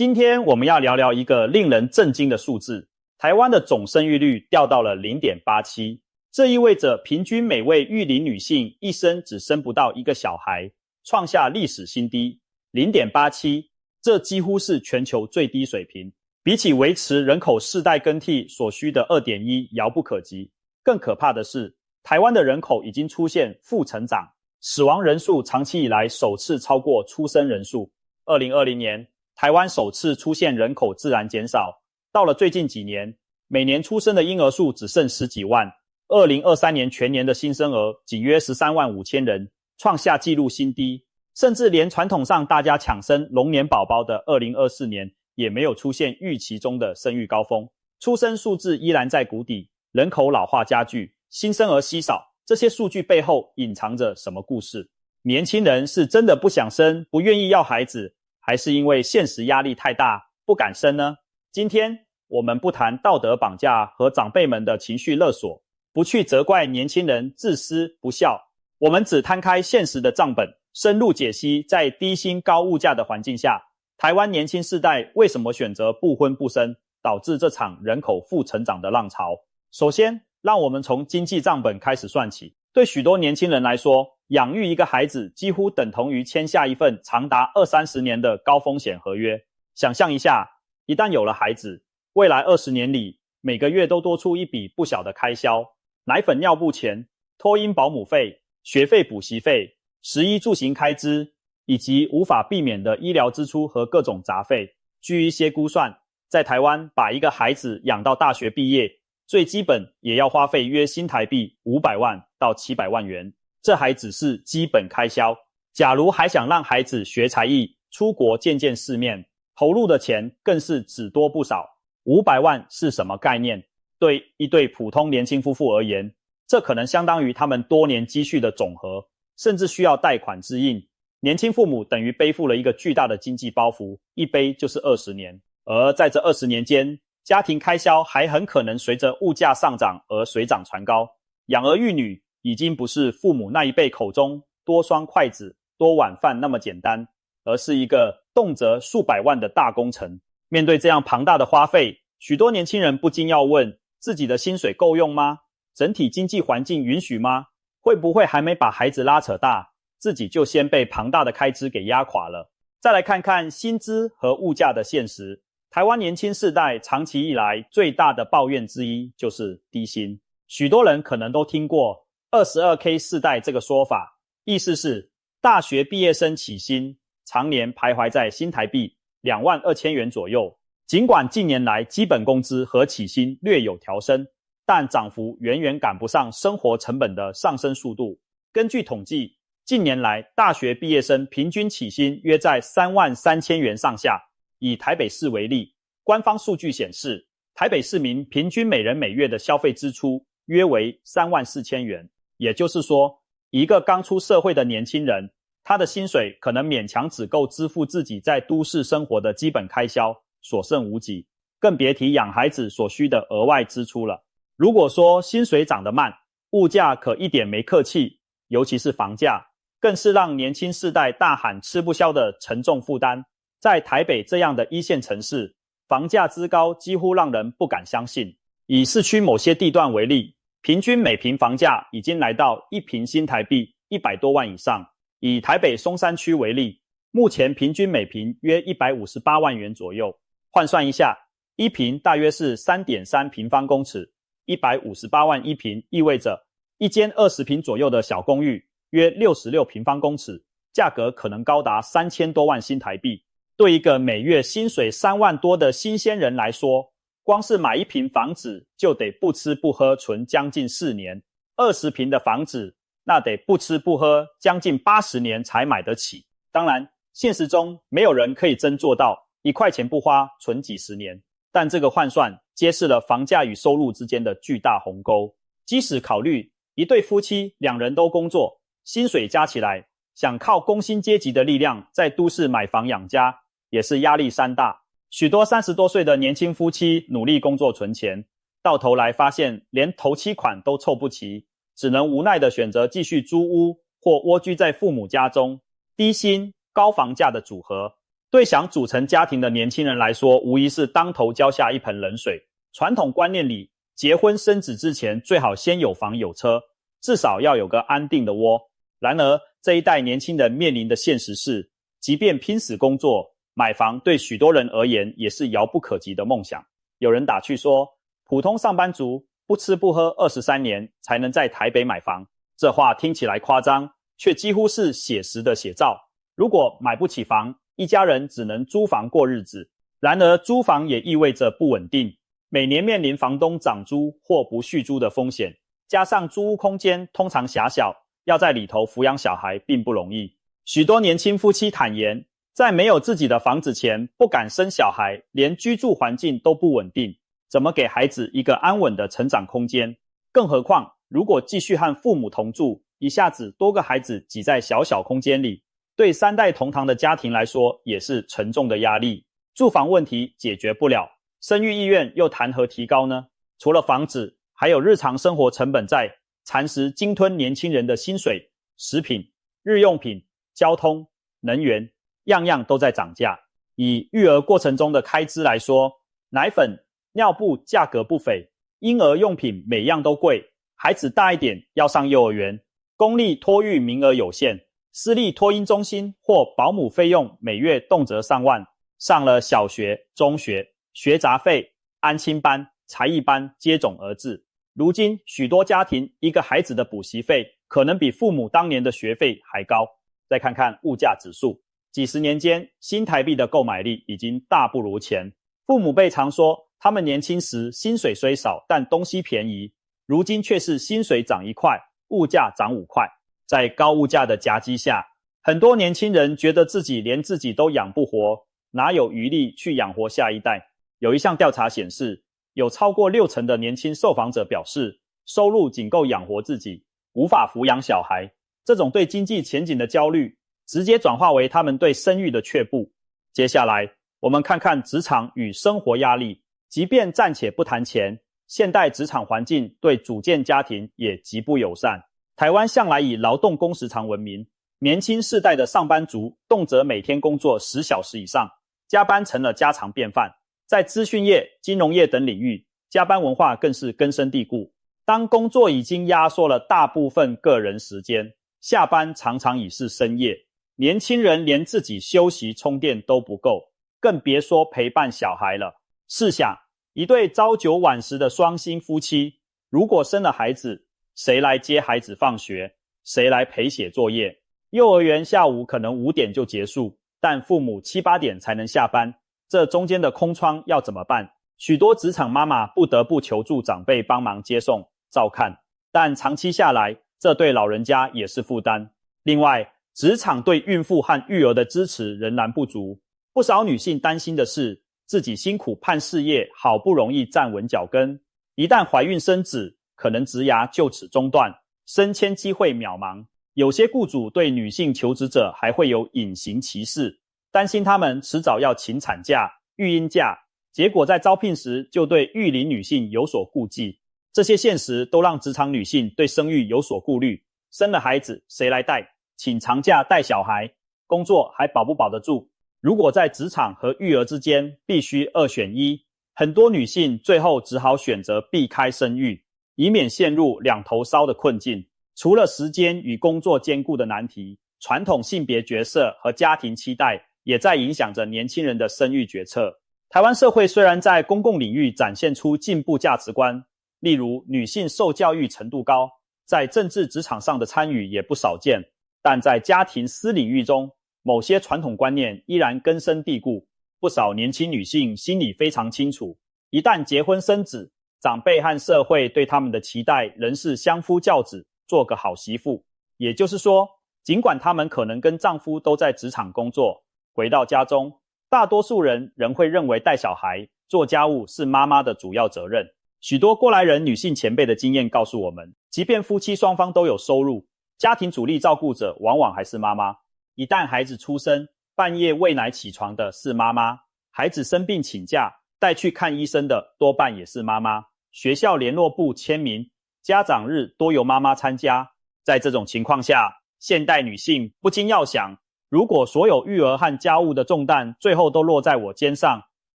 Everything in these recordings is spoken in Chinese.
今天我们要聊聊一个令人震惊的数字，台湾的总生育率掉到了 0.87， 这意味着平均每位育龄女性一生只生不到一个小孩，创下历史新低。0.87， 这几乎是全球最低水平，比起维持人口世代更替所需的 2.1 遥不可及。更可怕的是，台湾的人口已经出现负成长，死亡人数长期以来首次超过出生人数。2020年，台湾首次出现人口自然减少，到了最近几年，每年出生的婴儿数只剩十几万。2023年全年的新生儿仅约13万5千人，创下纪录新低。甚至连传统上大家抢生龙年宝宝的2024年，也没有出现预期中的生育高峰，出生数字依然在谷底，人口老化加剧，新生儿稀少。这些数据背后隐藏着什么故事？年轻人是真的不想生，不愿意要孩子，还是因为现实压力太大，不敢生呢？今天我们不谈道德绑架和长辈们的情绪勒索，不去责怪年轻人自私不孝，我们只摊开现实的账本，深入解析在低薪高物价的环境下，台湾年轻世代为什么选择不婚不生，导致这场人口负成长的浪潮。首先，让我们从经济账本开始算起。对许多年轻人来说，养育一个孩子几乎等同于签下一份长达20-30年的高风险合约。想象一下，一旦有了孩子，未来20年里，每个月都多出一笔不小的开销，奶粉尿布钱、托婴保姆费、学费补习费、食衣住行开支，以及无法避免的医疗支出和各种杂费。据一些估算，在台湾把一个孩子养到大学毕业，最基本也要花费约新台币500万到700万元，这还只是基本开销。假如还想让孩子学才艺、出国见见世面，投入的钱更是只多不少。500万是什么概念？对一对普通年轻夫妇而言，这可能相当于他们多年积蓄的总和，甚至需要贷款支应。年轻父母等于背负了一个巨大的经济包袱，一背就是20年。而在这20年间，家庭开销还很可能随着物价上涨而水涨船高。养儿育女已经不是父母那一辈口中多双筷子、多碗饭那么简单，而是一个动辄数百万的大工程。面对这样庞大的花费，许多年轻人不禁要问，自己的薪水够用吗？整体经济环境允许吗？会不会还没把孩子拉扯大，自己就先被庞大的开支给压垮了？再来看看薪资和物价的现实。台湾年轻世代长期以来最大的抱怨之一就是低薪。许多人可能都听过 22K 世代这个说法，意思是大学毕业生起薪常年徘徊在新台币22000元左右。尽管近年来基本工资和起薪略有调升，但涨幅远远赶不上生活成本的上升速度。根据统计，近年来大学毕业生平均起薪约在33000元上下。以台北市为例，官方数据显示，台北市民平均每人每月的消费支出约为34000元。也就是说，一个刚出社会的年轻人，他的薪水可能勉强只够支付自己在都市生活的基本开销，所剩无几，更别提养孩子所需的额外支出了。如果说薪水涨得慢，物价可一点没客气，尤其是房价，更是让年轻世代大喊吃不消的沉重负担。在台北这样的一线城市，房价之高几乎让人不敢相信。以市区某些地段为例，平均每坪房价已经来到1坪新台币100多万以上。以台北松山区为例，目前平均每坪约158万元左右。换算一下，一坪大约是 3.3 平方公尺，158万一坪意味着一间20坪左右的小公寓约66平方公尺，价格可能高达3000多万新台币。对一个每月薪水3万多的新鲜人来说，光是买一坪房子就得不吃不喝存将近4年，20坪的房子那得不吃不喝将近80年才买得起。当然，现实中没有人可以真做到1块钱不花存几十年，但这个换算揭示了房价与收入之间的巨大鸿沟。即使考虑一对夫妻2人都工作，薪水加起来，想靠工薪阶级的力量在都市买房养家，也是压力山大。许多30多岁的年轻夫妻努力工作存钱，到头来发现连头期款都凑不齐，只能无奈地选择继续租屋或蜗居在父母家中。低薪高房价的组合对想组成家庭的年轻人来说，无疑是当头浇下一盆冷水。传统观念里，结婚生子之前最好先有房有车，至少要有个安定的窝。然而，这一代年轻人面临的现实是，即便拼死工作，买房对许多人而言也是遥不可及的梦想。有人打趣说，普通上班族不吃不喝23年才能在台北买房，这话听起来夸张，却几乎是写实的写照。如果买不起房，一家人只能租房过日子。然而租房也意味着不稳定，每年面临房东涨租或不续租的风险，加上租屋空间通常狭小，要在里头抚养小孩并不容易。许多年轻夫妻坦言，在没有自己的房子前不敢生小孩，连居住环境都不稳定，怎么给孩子一个安稳的成长空间？更何况如果继续和父母同住，一下子多个孩子挤在小小空间里，对3代同堂的家庭来说也是沉重的压力。住房问题解决不了，生育意愿又谈何提高呢？除了房子，还有日常生活成本在蚕食鲸吞年轻人的薪水、食品、日用品、交通、能源，样样都在涨价。以育儿过程中的开支来说，奶粉、尿布价格不菲，婴儿用品每样都贵，孩子大一点要上幼儿园，公立托育名额有限，私立托婴中心或保姆费用每月动辄上万，上了小学、中学，学杂费、安亲班、才艺班接踵而至。如今许多家庭一个孩子的补习费可能比父母当年的学费还高。再看看物价指数，几十年间新台币的购买力已经大不如前。父母辈常说，他们年轻时薪水虽少，但东西便宜，如今却是薪水涨1块，物价涨5块。在高物价的夹击下，很多年轻人觉得自己连自己都养不活，哪有余力去养活下一代？有一项调查显示，有超过60%的年轻受访者表示，收入仅够养活自己，无法抚养小孩。这种对经济前景的焦虑，直接转化为他们对生育的却步。接下来，我们看看职场与生活压力。即便暂且不谈钱，现代职场环境对组建家庭也极不友善。台湾向来以劳动工时长闻名，年轻世代的上班族动辄每天工作10小时以上，加班成了家常便饭。在资讯业、金融业等领域，加班文化更是根深蒂固。当工作已经压缩了大部分个人时间，下班常常已是深夜，年轻人连自己休息充电都不够，更别说陪伴小孩了。试想，一对朝9晚10的双薪夫妻，如果生了孩子，谁来接孩子放学？谁来陪写作业？幼儿园下午可能5点就结束，但父母7、8点才能下班，这中间的空窗要怎么办？许多职场妈妈不得不求助长辈帮忙接送、照看，但长期下来，这对老人家也是负担。另外，职场对孕妇和育儿的支持仍然不足，不少女性担心的是，自己辛苦盼事业，好不容易站稳脚跟，一旦怀孕生子，可能职涯就此中断，升迁机会渺茫。有些雇主对女性求职者还会有隐形歧视，担心她们迟早要请产假、育婴假，结果在招聘时就对育龄女性有所顾忌。这些现实都让职场女性对生育有所顾虑，生了孩子谁来带？请长假带小孩，工作还保不保得住？如果在职场和育儿之间必须2选1，很多女性最后只好选择避开生育，以免陷入两头烧的困境。除了时间与工作兼顾的难题，传统性别角色和家庭期待也在影响着年轻人的生育决策。台湾社会虽然在公共领域展现出进步价值观，例如女性受教育程度高，在政治职场上的参与也不少见，但在家庭私领域中，某些传统观念依然根深蒂固。不少年轻女性心里非常清楚，一旦结婚生子，长辈和社会对他们的期待仍是相夫教子，做个好媳妇。也就是说，尽管她们可能跟丈夫都在职场工作，回到家中，大多数人仍会认为带小孩、做家务是妈妈的主要责任。许多过来人女性前辈的经验告诉我们，即便夫妻双方都有收入，家庭主力照顾者往往还是妈妈。一旦孩子出生，半夜喂奶起床的是妈妈，孩子生病请假，带去看医生的多半也是妈妈，学校联络簿签名，家长日多由妈妈参加。在这种情况下，现代女性不禁要想，如果所有育儿和家务的重担最后都落在我肩上，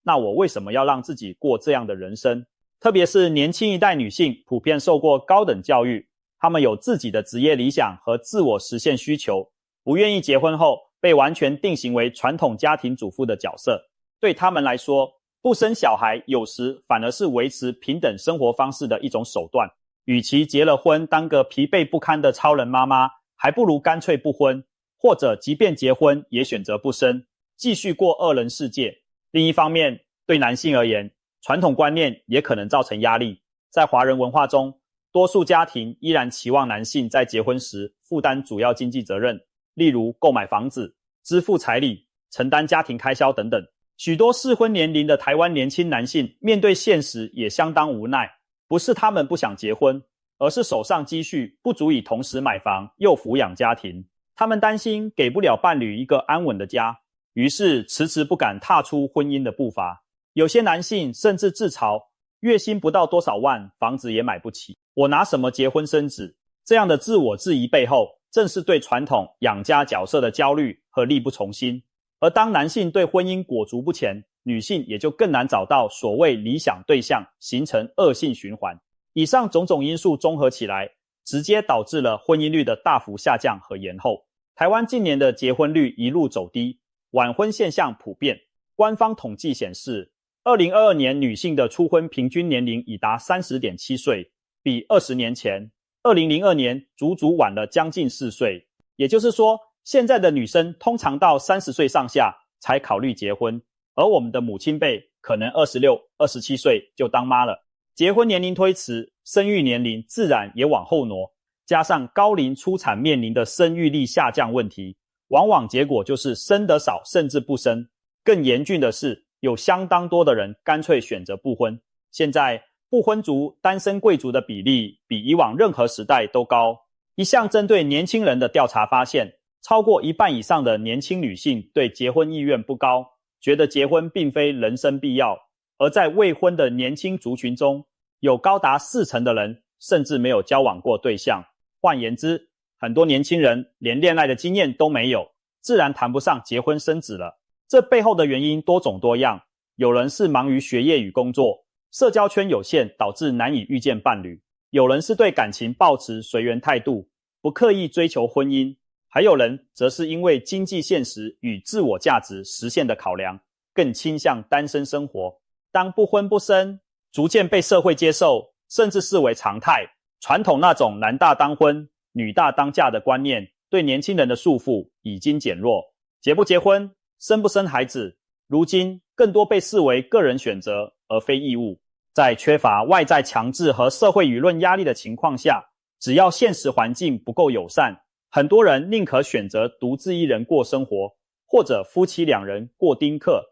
那我为什么要让自己过这样的人生？特别是年轻一代女性普遍受过高等教育，她们有自己的职业理想和自我实现需求，不愿意结婚后被完全定型为传统家庭主妇的角色。对她们来说，不生小孩有时反而是维持平等生活方式的一种手段。与其结了婚当个疲惫不堪的超人妈妈，还不如干脆不婚，或者即便结婚也选择不生，继续过二人世界。另一方面，对男性而言，传统观念也可能造成压力。在华人文化中，多数家庭依然期望男性在结婚时负担主要经济责任，例如购买房子、支付彩礼、承担家庭开销等等。许多适婚年龄的台湾年轻男性面对现实也相当无奈，不是他们不想结婚，而是手上积蓄不足以同时买房又抚养家庭。他们担心给不了伴侣一个安稳的家，于是迟迟不敢踏出婚姻的步伐。有些男性甚至自嘲，月薪不到多少万，房子也买不起，我拿什么结婚生子？这样的自我质疑背后，正是对传统养家角色的焦虑和力不从心。而当男性对婚姻裹足不前，女性也就更难找到所谓理想对象，形成恶性循环。以上种种因素综合起来，直接导致了婚姻率的大幅下降和延后。台湾近年的结婚率一路走低，晚婚现象普遍。官方统计显示，2022年女性的初婚平均年龄已达 30.7 岁，比20年前2002年足足晚了将近4岁。也就是说，现在的女生通常到30岁上下才考虑结婚，而我们的母亲辈可能26、27岁就当妈了。结婚年龄推迟，生育年龄自然也往后挪，加上高龄初产面临的生育力下降问题，往往结果就是生得少甚至不生。更严峻的是，有相当多的人干脆选择不婚。现在不婚族、单身贵族的比例比以往任何时代都高。一项针对年轻人的调查发现，超过一半以上的年轻女性对结婚意愿不高，觉得结婚并非人生必要。而在未婚的年轻族群中，有高达40%的人甚至没有交往过对象。换言之，很多年轻人连恋爱的经验都没有，自然谈不上结婚生子了。这背后的原因多种多样，有人是忙于学业与工作，社交圈有限导致难以遇见伴侣，有人是对感情抱持随缘态度，不刻意追求婚姻，还有人则是因为经济现实与自我价值实现的考量，更倾向单身生活。当不婚不生逐渐被社会接受，甚至视为常态，传统那种男大当婚、女大当嫁的观念对年轻人的束缚已经减弱。结不结婚、生不生孩子，如今更多被视为个人选择而非义务。在缺乏外在强制和社会舆论压力的情况下，只要现实环境不够友善，很多人宁可选择独自一人过生活，或者夫妻2人过丁克、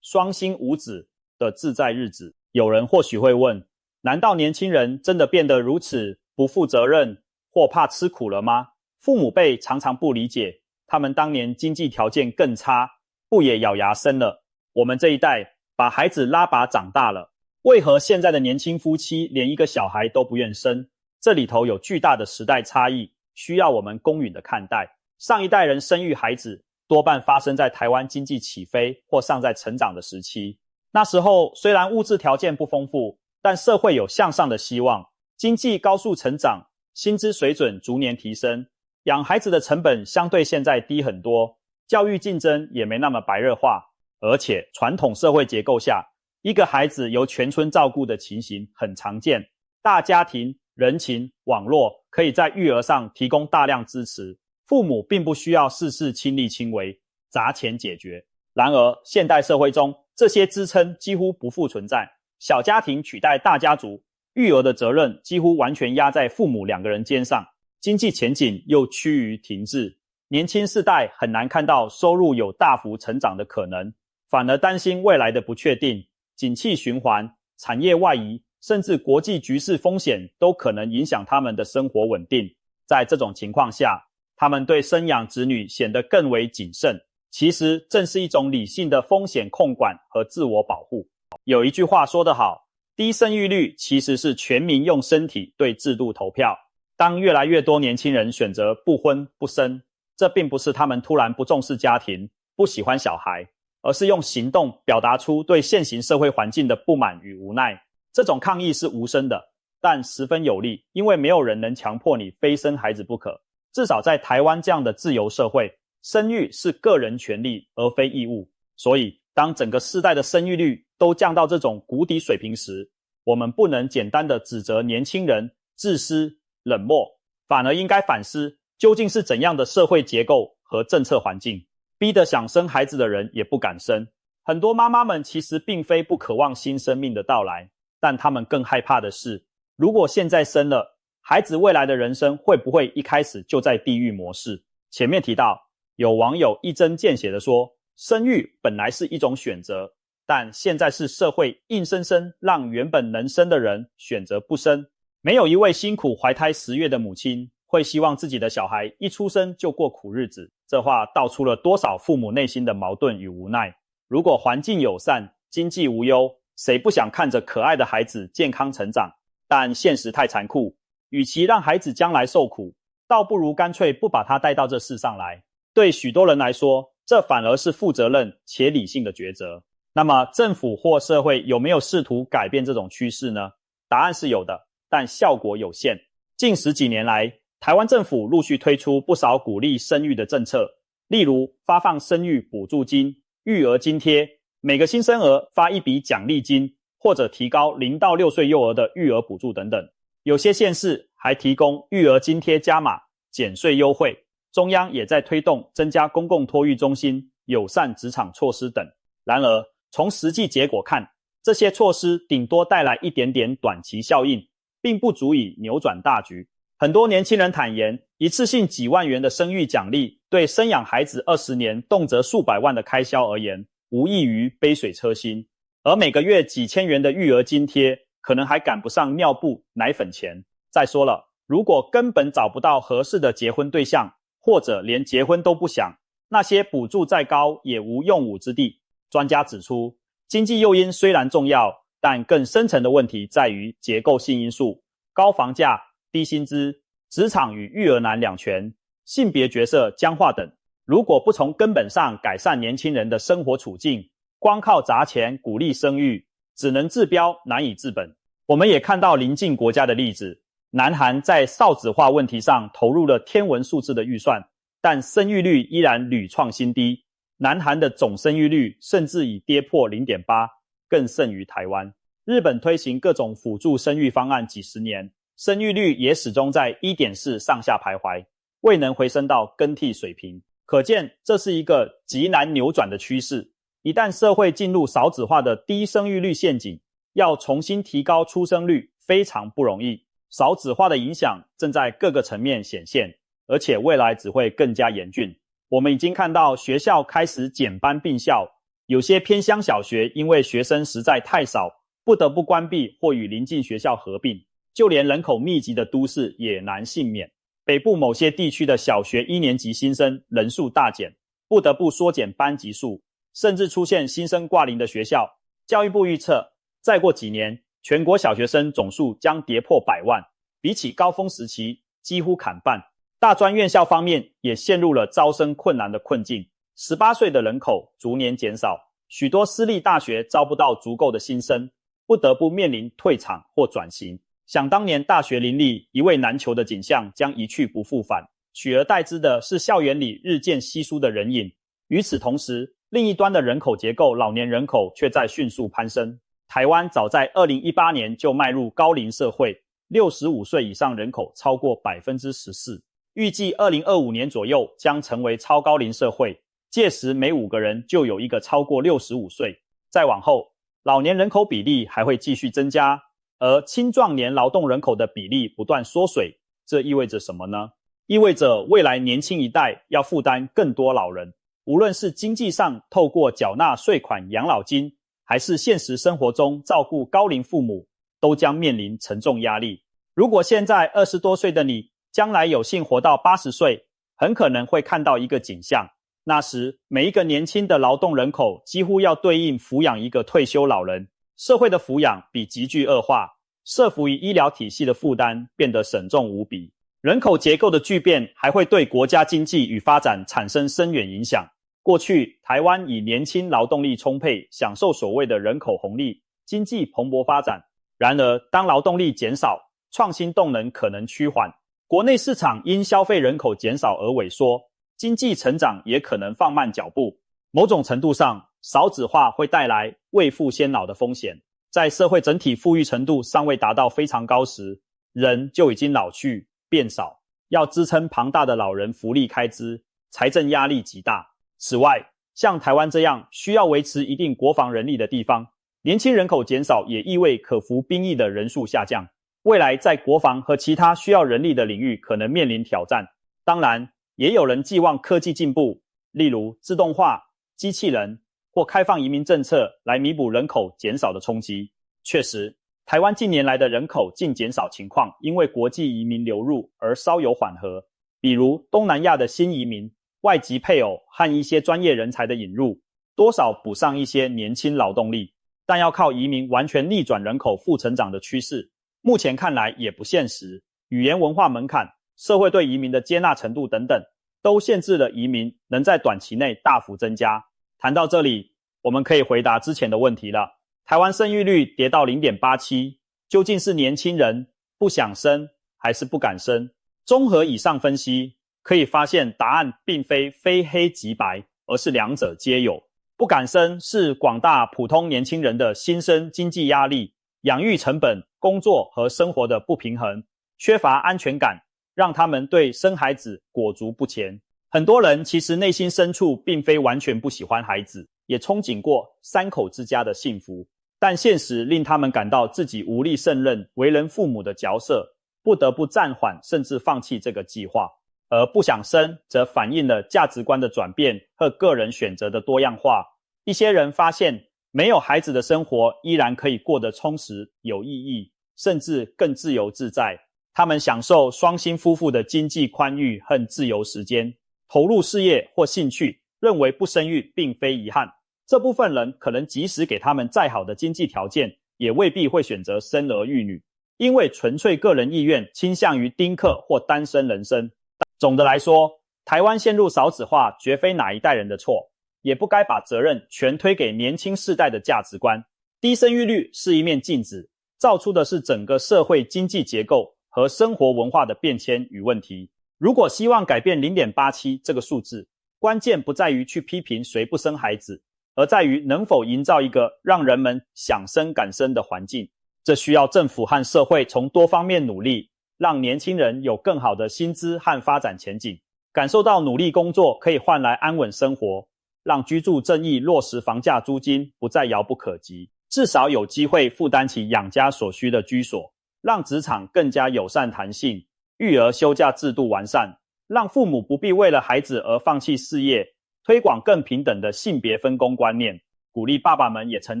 双薪无子的自在日子。有人或许会问，难道年轻人真的变得如此不负责任或怕吃苦了吗？父母辈常常不理解，他们当年经济条件更差，不也咬牙生了？我们这一代把孩子拉拔长大了，为何现在的年轻夫妻连一个小孩都不愿生？这里头有巨大的时代差异，需要我们公允的看待。上一代人生育孩子多半发生在台湾经济起飞或尚在成长的时期。那时候虽然物质条件不丰富，但社会有向上的希望，经济高速成长，薪资水准逐年提升，养孩子的成本相对现在低很多，教育竞争也没那么白热化，而且传统社会结构下，一个孩子由全村照顾的情形很常见。大家庭、人情、网络可以在育儿上提供大量支持，父母并不需要事事亲力亲为，砸钱解决。然而现代社会中，这些支撑几乎不复存在，小家庭取代大家族，育儿的责任几乎完全压在父母2个人肩上，经济前景又趋于停滞。年轻世代很难看到收入有大幅成长的可能，反而担心未来的不确定，景气循环、产业外移，甚至国际局势风险都可能影响他们的生活稳定。在这种情况下，他们对生养子女显得更为谨慎，其实正是一种理性的风险控管和自我保护。有一句话说得好，低生育率其实是全民用身体对制度投票。当越来越多年轻人选择不婚不生，这并不是他们突然不重视家庭，不喜欢小孩，而是用行动表达出对现行社会环境的不满与无奈。这种抗议是无声的，但十分有力，因为没有人能强迫你非生孩子不可。至少在台湾这样的自由社会，生育是个人权利而非义务。所以当整个世代的生育率都降到这种谷底水平时，我们不能简单的指责年轻人自私冷漠，反而应该反思究竟是怎样的社会结构和政策环境，逼得想生孩子的人也不敢生。很多妈妈们其实并非不渴望新生命的到来，但她们更害怕的是，如果现在生了，孩子未来的人生会不会一开始就在地狱模式？前面提到，有网友一针见血地说，生育本来是一种选择，但现在是社会硬生生让原本能生的人选择不生。没有一位辛苦怀胎10月的母亲会希望自己的小孩一出生就过苦日子。这话道出了多少父母内心的矛盾与无奈。如果环境友善，经济无忧，谁不想看着可爱的孩子健康成长？但现实太残酷，与其让孩子将来受苦，倒不如干脆不把他带到这世上来。对许多人来说，这反而是负责任且理性的抉择。那么政府或社会有没有试图改变这种趋势呢？答案是有的，但效果有限。近10几年来，台湾政府陆续推出不少鼓励生育的政策，例如发放生育补助金、育儿津贴，每个新生儿发一笔奖励金，或者提高0到6岁幼儿的育儿补助等等。有些县市还提供育儿津贴加码、减税优惠，中央也在推动增加公共托育中心、友善职场措施等。然而，从实际结果看，这些措施顶多带来一点点短期效应，并不足以扭转大局。很多年轻人坦言，一次性几万元的生育奖励，对生养孩子20年动辄数百万的开销而言，无异于杯水车薪。而每个月几千元的育儿津贴，可能还赶不上尿布、奶粉钱。再说了，如果根本找不到合适的结婚对象，或者连结婚都不想，那些补助再高也无用武之地。专家指出，经济诱因虽然重要，但更深层的问题在于结构性因素，高房价、低薪资、职场与育儿难两全、性别角色僵化等。如果不从根本上改善年轻人的生活处境，光靠砸钱鼓励生育，只能治标难以治本。我们也看到邻近国家的例子，南韩在少子化问题上投入了天文数字的预算，但生育率依然屡创新低。南韩的总生育率甚至已跌破 0.8， 更胜于台湾。日本推行各种辅助生育方案几十年，生育率也始终在 1.4 上下徘徊，未能回升到更替水平。可见这是一个极难扭转的趋势。一旦社会进入少子化的低生育率陷阱，要重新提高出生率非常不容易。少子化的影响正在各个层面显现，而且未来只会更加严峻。我们已经看到学校开始减班并校，有些偏乡小学因为学生实在太少，不得不关闭或与邻近学校合并，就连人口密集的都市也难幸免。北部某些地区的小学1年级新生人数大减，不得不缩减班级数，甚至出现新生挂零的学校。教育部预测，再过几年，全国小学生总数将跌破100万，比起高峰时期几乎砍半。大专院校方面也陷入了招生困难的困境，18岁的人口逐年减少，许多私立大学招不到足够的新生，不得不面临退场或转型。想当年大学林立、一位难求的景象将一去不复返，取而代之的是校园里日渐稀疏的人影。与此同时，另一端的人口结构老年人口却在迅速攀升。台湾早在2018年就迈入高龄社会，65岁以上人口超过 14%， 预计2025年左右将成为超高龄社会，届时每5个人就有一个超过65岁。再往后，老年人口比例还会继续增加，而青壮年劳动人口的比例不断缩水。这意味着什么呢？意味着未来年轻一代要负担更多老人，无论是经济上透过缴纳税款养老金，还是现实生活中照顾高龄父母，都将面临沉重压力。如果现在20多岁的你将来有幸活到80岁，很可能会看到一个景象，那时每一个年轻的劳动人口几乎要对应抚养一个退休老人，社会的抚养比急剧恶化，社福与医疗体系的负担变得沉重无比。人口结构的巨变还会对国家经济与发展产生深远影响。过去，台湾以年轻劳动力充沛，享受所谓的人口红利，经济蓬勃发展。然而，当劳动力减少，创新动能可能趋缓，国内市场因消费人口减少而萎缩，经济成长也可能放慢脚步。某种程度上，少子化会带来未富先老的风险。在社会整体富裕程度尚未达到非常高时，人就已经老去变少，要支撑庞大的老人福利开支，财政压力极大。此外，像台湾这样需要维持一定国防人力的地方，年轻人口减少也意味可服兵役的人数下降，未来在国防和其他需要人力的领域可能面临挑战。当然，也有人寄望科技进步，例如自动化、机器人或开放移民政策来弥补人口减少的冲击。确实，台湾近年来的人口净减少情况因为国际移民流入而稍有缓和，比如东南亚的新移民、外籍配偶和一些专业人才的引入，多少补上一些年轻劳动力。但要靠移民完全逆转人口负成长的趋势，目前看来也不现实。语言文化门槛、社会对移民的接纳程度等等，都限制了移民能在短期内大幅增加。谈到这里，我们可以回答之前的问题了。台湾生育率跌到 0.87， 究竟是年轻人不想生还是不敢生？综合以上分析，可以发现答案并非黑即白，而是两者皆有。不敢生是广大普通年轻人的新生经济压力、养育成本、工作和生活的不平衡，缺乏安全感，让他们对生孩子裹足不前。很多人其实内心深处并非完全不喜欢孩子，也憧憬过三口之家的幸福，但现实令他们感到自己无力胜任为人父母的角色，不得不暂缓甚至放弃这个计划。而不想生则反映了价值观的转变和个人选择的多样化。一些人发现没有孩子的生活依然可以过得充实有意义，甚至更自由自在。他们享受双薪夫妇的经济宽裕和自由时间，投入事业或兴趣，认为不生育并非遗憾。这部分人可能即使给他们再好的经济条件，也未必会选择生儿育女，因为纯粹个人意愿倾向于丁克或单身人生。总的来说，台湾陷入少子化绝非哪一代人的错，也不该把责任全推给年轻世代的价值观。低生育率是一面镜子，照出的是整个社会经济结构和生活文化的变迁与问题。如果希望改变 0.87 这个数字，关键不在于去批评谁不生孩子，而在于能否营造一个让人们想生敢生的环境。这需要政府和社会从多方面努力，让年轻人有更好的薪资和发展前景，感受到努力工作可以换来安稳生活，让居住正义落实房价租金不再遥不可及，至少有机会负担起养家所需的居所，让职场更加友善弹性，育儿休假制度完善，让父母不必为了孩子而放弃事业，推广更平等的性别分工观念，鼓励爸爸们也承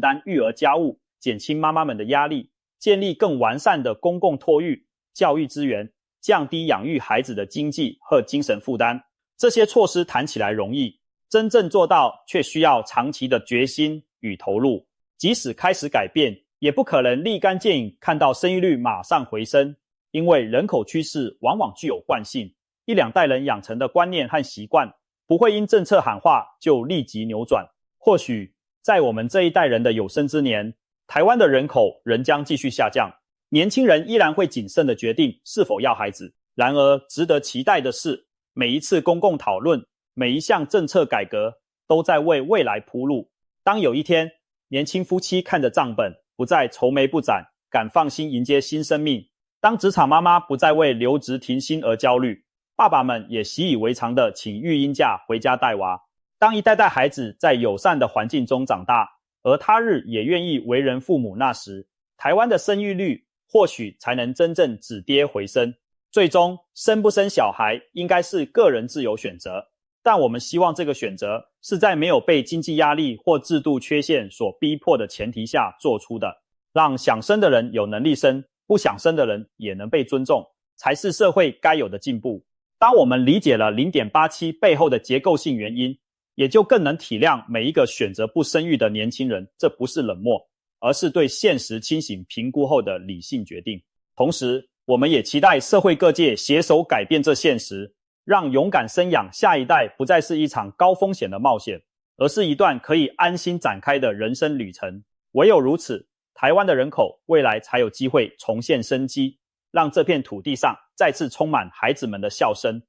担育儿家务，减轻妈妈们的压力，建立更完善的公共托育、教育资源，降低养育孩子的经济和精神负担。这些措施谈起来容易，真正做到却需要长期的决心与投入。即使开始改变，也不可能立竿见影看到生育率马上回升，因为人口趋势往往具有惯性，一两代人养成的观念和习惯不会因政策喊话就立即扭转。或许在我们这一代人的有生之年，台湾的人口仍将继续下降，年轻人依然会谨慎地决定是否要孩子。然而值得期待的是，每一次公共讨论，每一项政策改革都在为未来铺路。当有一天年轻夫妻看着账本不再愁眉不展，敢放心迎接新生命，当职场妈妈不再为留职停薪而焦虑，爸爸们也习以为常地请育婴假回家带娃，当一代代孩子在友善的环境中长大，而他日也愿意为人父母，那时台湾的生育率或许才能真正止跌回升。最终生不生小孩应该是个人自由选择，但我们希望这个选择是在没有被经济压力或制度缺陷所逼迫的前提下做出的，让想生的人有能力生，不想生的人也能被尊重，才是社会该有的进步。当我们理解了 0.87 背后的结构性原因，也就更能体谅每一个选择不生育的年轻人，这不是冷漠，而是对现实清醒评估后的理性决定。同时我们也期待社会各界携手改变这现实，让勇敢生养下一代不再是一场高风险的冒险，而是一段可以安心展开的人生旅程。唯有如此，台湾的人口未来才有机会重现生机，让这片土地上再次充满孩子们的笑声。